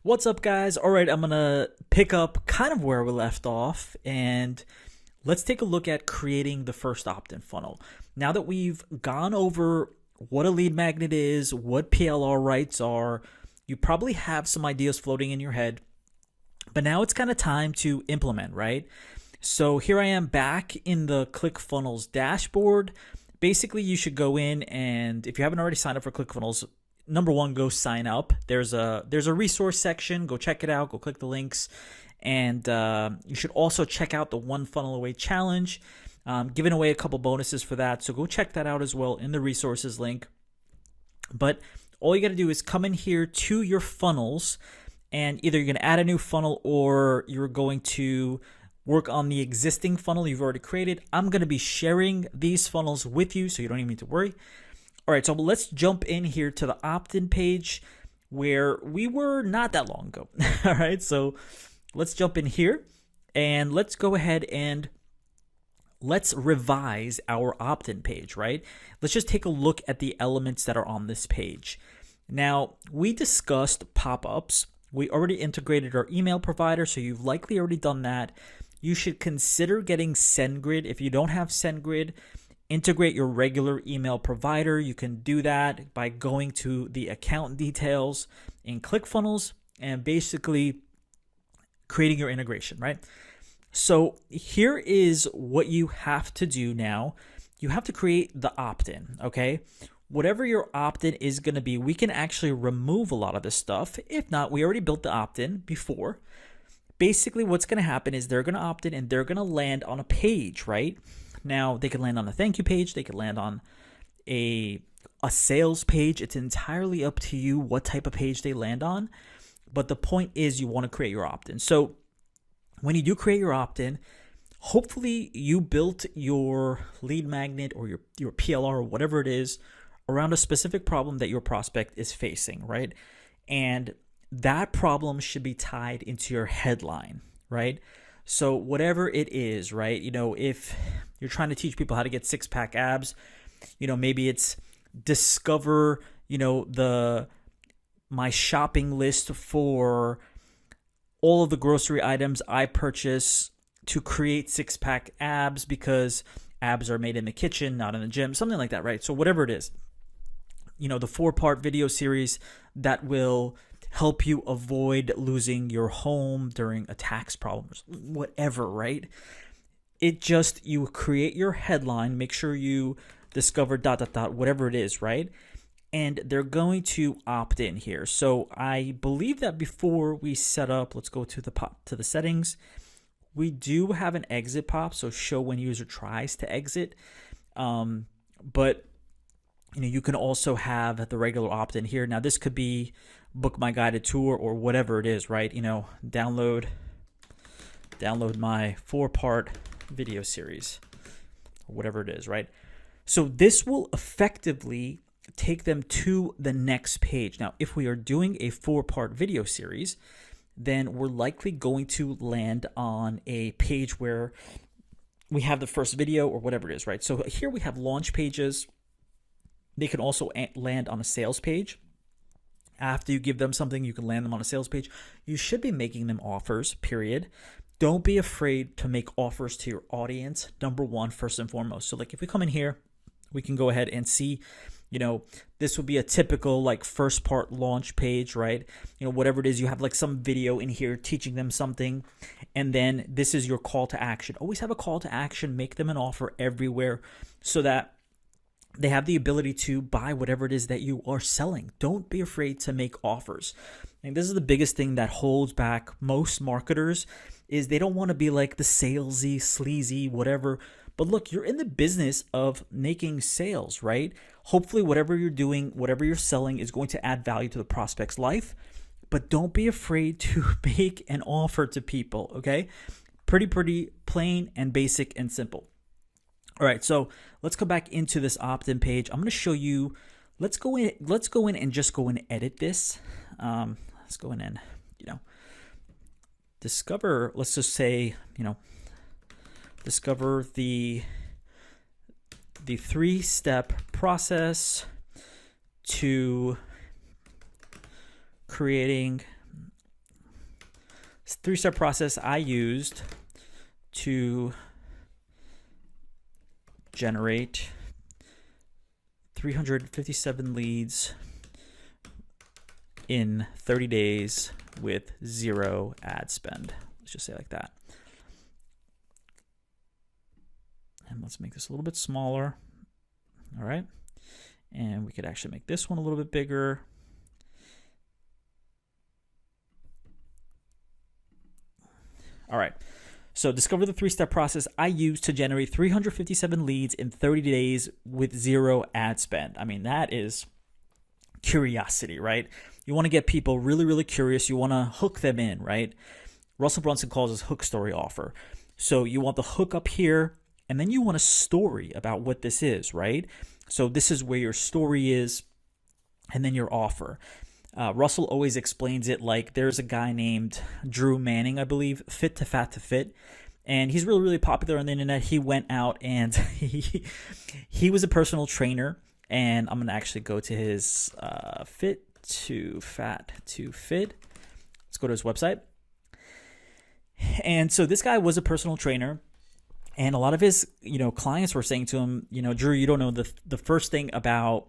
What's up, guys? All right, I'm gonna pick up kind of where we left off, and let's take a look at creating the first opt-in funnel. Now that we've gone over what a lead magnet is, what PLR rights are, you probably have some ideas floating in your head, but now it's kind of time to implement, right? So here I am back in the ClickFunnels dashboard. Basically, you should go in, and if you haven't already signed up for ClickFunnels, number one, go sign up. There's a resource section. Go check it out. Go click the links, and you should also check out the One Funnel Away challenge. Giving away a couple bonuses for that, so go check that out as well in the resources link. But all you got to do is come in here to your funnels, and either you're going to add a new funnel or you're going to work on the existing funnel you've already created. I'm going to be sharing these funnels with you, so you don't even need to worry. All right, so let's jump in here to the opt-in page where we were not that long ago. All right, so let's jump in here and let's go ahead and let's revise our opt-in page, right? Let's just take a look at the elements that are on this page. Now, we discussed pop-ups. We already integrated our email provider, so you've likely already done that. You should consider getting SendGrid. If you don't have SendGrid, integrate your regular email provider. You can do that by going to the account details in ClickFunnels and basically creating your integration, right? So here is what you have to do now. You have to create the opt-in, okay? Whatever your opt-in is going to be, we can actually remove a lot of this stuff. If not, we already built the opt-in before. Basically, what's going to happen is they're going to opt in and they're going to land on a page, right? Now, they can land on a thank you page. They can land on a sales page. It's entirely up to you what type of page they land on. But the point is you want to create your opt-in. So when you do create your opt-in, hopefully you built your lead magnet or your PLR or whatever it is around a specific problem that your prospect is facing, right? And that problem should be tied into your headline, right? So whatever it is, right? You know, if you're trying to teach people how to get six-pack abs, you know, maybe it's discover, you know, my shopping list for all of the grocery items I purchase to create six-pack abs because abs are made in the kitchen, not in the gym, something like that, right? So whatever it is, you know, the 4-part video series that will help you avoid losing your home during a tax problem, whatever, right? You create your headline, make sure you discover ... whatever it is, right? And they're going to opt in here. So I believe that before we set up, let's go to the settings. We do have an exit pop, so show when user tries to exit. But you know, you can also have the regular opt-in here. Now this could be book my guided tour or whatever it is, right? You know, download my 4-part video series or whatever it is, right? So this will effectively take them to the next page. Now, if we are doing a 4-part video series, then we're likely going to land on a page where we have the first video or whatever it is, right? So here we have launch pages. They can also land on a sales page. After you give them something, you can land them on a sales page. You should be making them offers, period. Don't be afraid to make offers to your audience, number one, first and foremost. So like if we come in here, we can go ahead and see, you know, this would be a typical like first part launch page, right? You know, whatever it is, you have like some video in here teaching them something. And then this is your call to action. Always have a call to action, make them an offer everywhere so that they have the ability to buy whatever it is that you are selling. Don't be afraid to make offers. And this is the biggest thing that holds back most marketers is they don't want to be like the salesy, sleazy, whatever. But look, you're in the business of making sales, right? Hopefully whatever you're doing, whatever you're selling is going to add value to the prospect's life. But don't be afraid to make an offer to people, okay? Pretty plain and basic and simple. All right, so let's go back into this opt-in page. I'm going to show you. Let's go in and just go and edit this. Let's go in and, you know, discover. Let's just say, you know, discover the 3-step process to creating three-step process I used to generate 357 leads in 30 days with 0 ad spend. Let's just say it like that. And let's make this a little bit smaller. All right. And we could actually make this one a little bit bigger. All right. So discover the three-step process I used to generate 357 leads in 30 days with 0 ad spend. I mean, that is curiosity, right? You want to get people really, really curious. You want to hook them in, right? Russell Brunson calls this hook story offer. So you want the hook up here, and then you want a story about what this is, right? So this is where your story is, and then your offer. Russell always explains it like there's a guy named Drew Manning, I believe, Fit to Fat to Fit. And he's really, really popular on the internet. He went out and he was a personal trainer. And I'm going to actually go to his Fit to Fat to Fit. Let's go to his website. And so this guy was a personal trainer. And a lot of his, clients were saying to him, Drew, you don't know the first thing about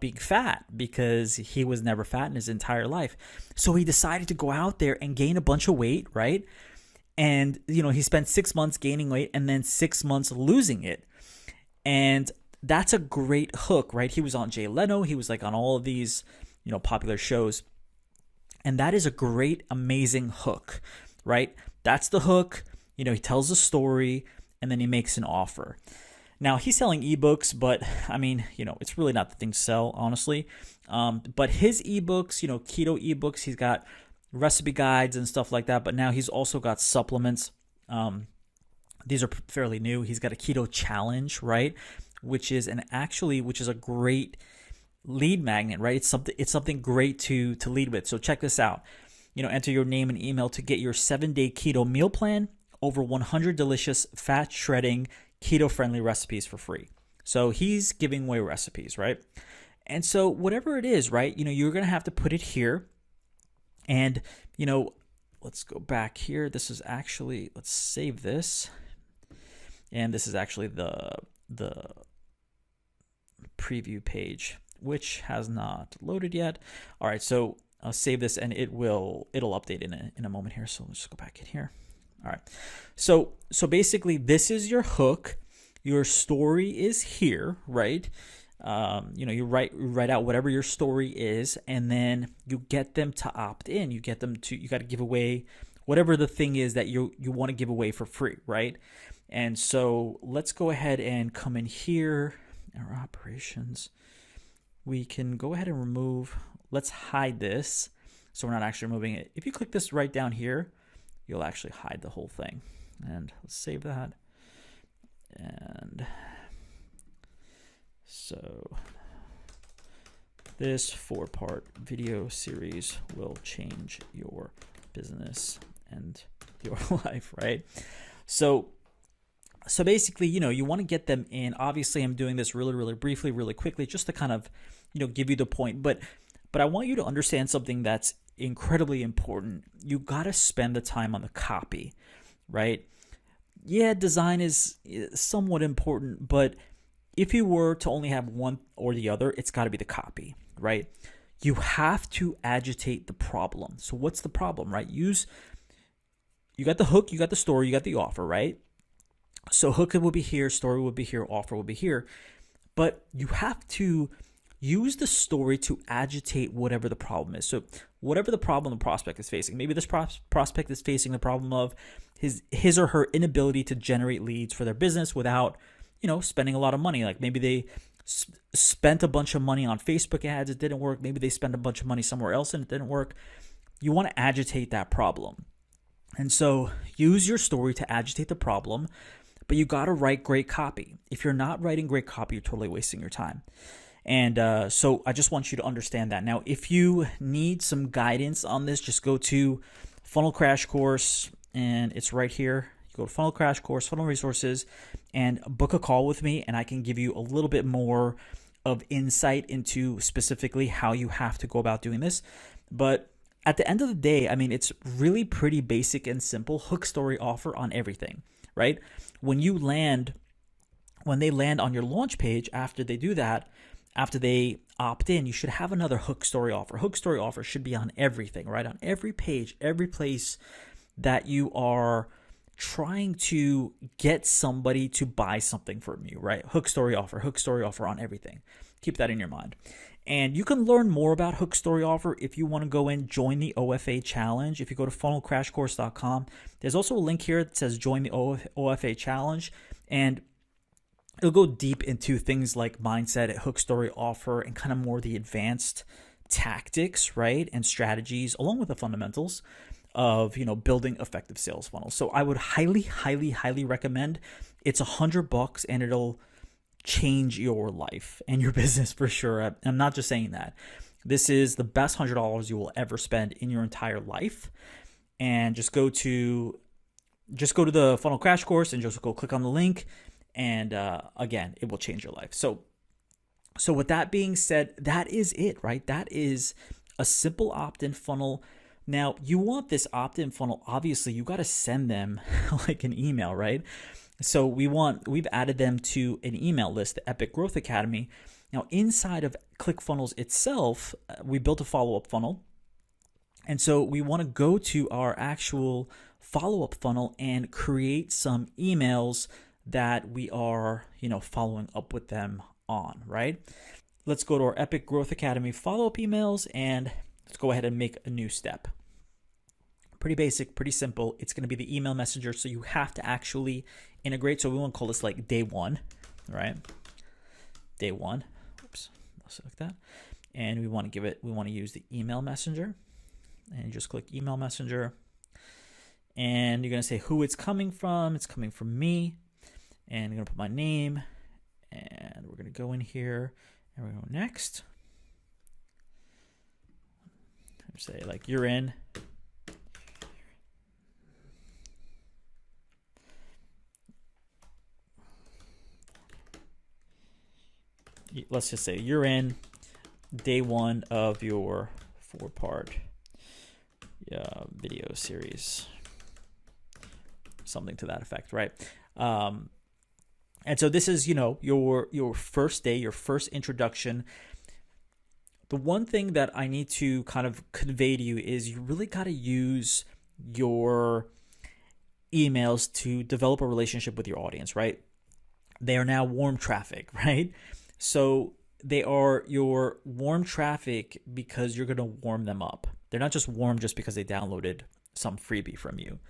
being fat, because he was never fat in his entire life. So he decided to go out there and gain a bunch of weight, right? And, he spent 6 months gaining weight and then 6 months losing it. And that's a great hook, right? He was on Jay Leno. He was like on all of these, popular shows. And that is a great, amazing hook, right? That's the hook. He tells a story and then he makes an offer. Now, he's selling ebooks, but I mean, it's really not the thing to sell, honestly. But his ebooks, keto ebooks, he's got recipe guides and stuff like that. But now he's also got supplements. These are fairly new. He's got a keto challenge, right? Which is a great lead magnet, right? It's something great to lead with. So check this out. Enter your name and email to get your 7-day keto meal plan, over 100 delicious fat shredding keto-friendly recipes for free. So he's giving away recipes, right? And so whatever it is, right, you're going to have to put it here. And, let's go back here. This is actually, let's save this. And this is actually the preview page, which has not loaded yet. All right, so I'll save this and it'll update in a moment here. So let's just go back in here. All right. So basically this is your hook. Your story is here, right? You write out whatever your story is, and then you get them to opt in. You got to give away whatever the thing is that you want to give away for free, right? And so let's go ahead and come in here, our operations. We can go ahead and remove, let's hide this so we're not actually removing it. If you click this right down here, you'll actually hide the whole thing. And let's save that. And so this 4-part video series will change your business and your life, right? So basically, you want to get them in. Obviously, I'm doing this really, really briefly, really quickly, just to kind of, give you the point. But I want you to understand something that's incredibly important. You got to spend the time on the copy, right? Yeah, design is somewhat important, but if you were to only have one or the other, it's got to be the copy, right? You have to agitate the problem. So what's the problem, right? You got the hook, you got the story, you got the offer, right? So hook will be here, story will be here, offer will be here. But you have to use the story to agitate whatever the problem is. So whatever the problem the prospect is facing, maybe this prospect is facing the problem of his or her inability to generate leads for their business without, spending a lot of money. Like maybe they spent a bunch of money on Facebook ads, it didn't work. Maybe they spent a bunch of money somewhere else and it didn't work. You want to agitate that problem. And so use your story to agitate the problem, but you got to write great copy. If you're not writing great copy, you're totally wasting your time. And so I just want you to understand that. Now, if you need some guidance on this, just go to Funnel Crash Course, and it's right here. You go to Funnel Crash Course, Funnel Resources, and book a call with me, and I can give you a little bit more of insight into specifically how you have to go about doing this. But at the end of the day, I mean, it's really pretty basic and simple. Hook, story, offer on everything, right? When you land, when they land on your launch page, after they do that, after they opt in, you should have another hook, story, offer. Hook, story, offer should be on everything, right? On every page, every place that you are trying to get somebody to buy something from you, right? Hook, story, offer on everything. Keep that in your mind. And you can learn more about hook, story, offer if you want to go in, join the OFA challenge. If you go to funnelcrashcourse.com, there's also a link here that says join the OFA challenge. And it'll go deep into things like mindset, hook, story, offer, and kind of more the advanced tactics, right? And strategies, along with the fundamentals of, building effective sales funnels. So I would highly, highly, highly recommend. It's $100 and it'll change your life and your business for sure. I'm not just saying that. This is the best $100 you will ever spend in your entire life. And just go to the Funnel Crash Course and just go click on the link. And again, it will change your life. So with that being said, that is it, right? That is a simple opt-in funnel. Now, you want this opt-in funnel, obviously, you got to send them like an email, right? So we've added them to an email list, the Epic Growth Academy. Now, inside of ClickFunnels itself, we built a follow-up funnel. And so we want to go to our actual follow-up funnel and create some emails that we are, following up with them on, right? Let's go to our Epic Growth Academy follow-up emails and let's go ahead and make a new step. Pretty basic, pretty simple. It's going to be the email messenger. So you have to actually integrate. So we want to call this like day one, right? Day one. Oops. I'll select that. And we want to use the email messenger. And you just click email messenger. And you're going to say who it's coming from. It's coming from me. And I'm going to put my name. And we're going to go in here. And we're going to go next. Say like you're in. Let's just say you're in day one of your 4-part video series, something to that effect, right? And so this is, your first day, your first introduction. The one thing that I need to kind of convey to you is you really got to use your emails to develop a relationship with your audience, right? They are now warm traffic, right? So they are your warm traffic because you're going to warm them up. They're not just warm just because they downloaded some freebie from you.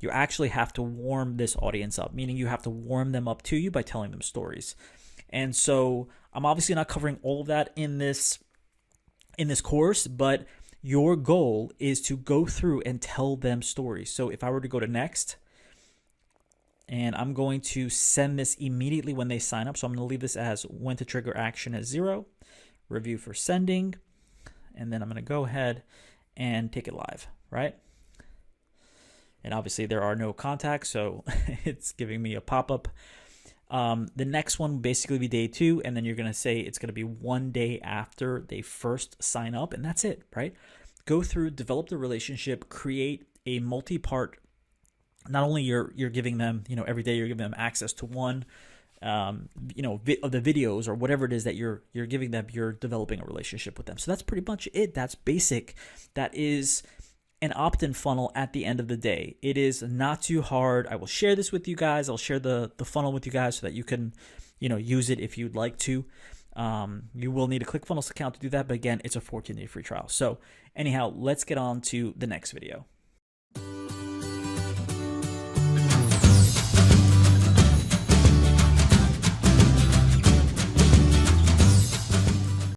You actually have to warm this audience up, meaning you have to warm them up to you by telling them stories. And so I'm obviously not covering all of that in this course, but your goal is to go through and tell them stories. So if I were to go to next, and I'm going to send this immediately when they sign up. So I'm going to leave this as when to trigger action as 0, review for sending, and then I'm going to go ahead and take it live, right? And obviously there are no contacts, so it's giving me a pop-up. The next one will basically be day 2, and then you're going to say it's going to be 1 day after they first sign up, and that's it, right? Go through, develop the relationship, create a multi-part. Not only you're giving them, every day you're giving them access to one, of the videos or whatever it is that you're giving them, you're developing a relationship with them. So that's pretty much it. That's basic. That is an opt-in funnel at the end of the day. It is not too hard. I will share this with you guys. I'll share the funnel with you guys so that you can, use it if you'd like to. You will need a ClickFunnels account to do that. But again, it's a 14-day free trial. So anyhow, let's get on to the next video.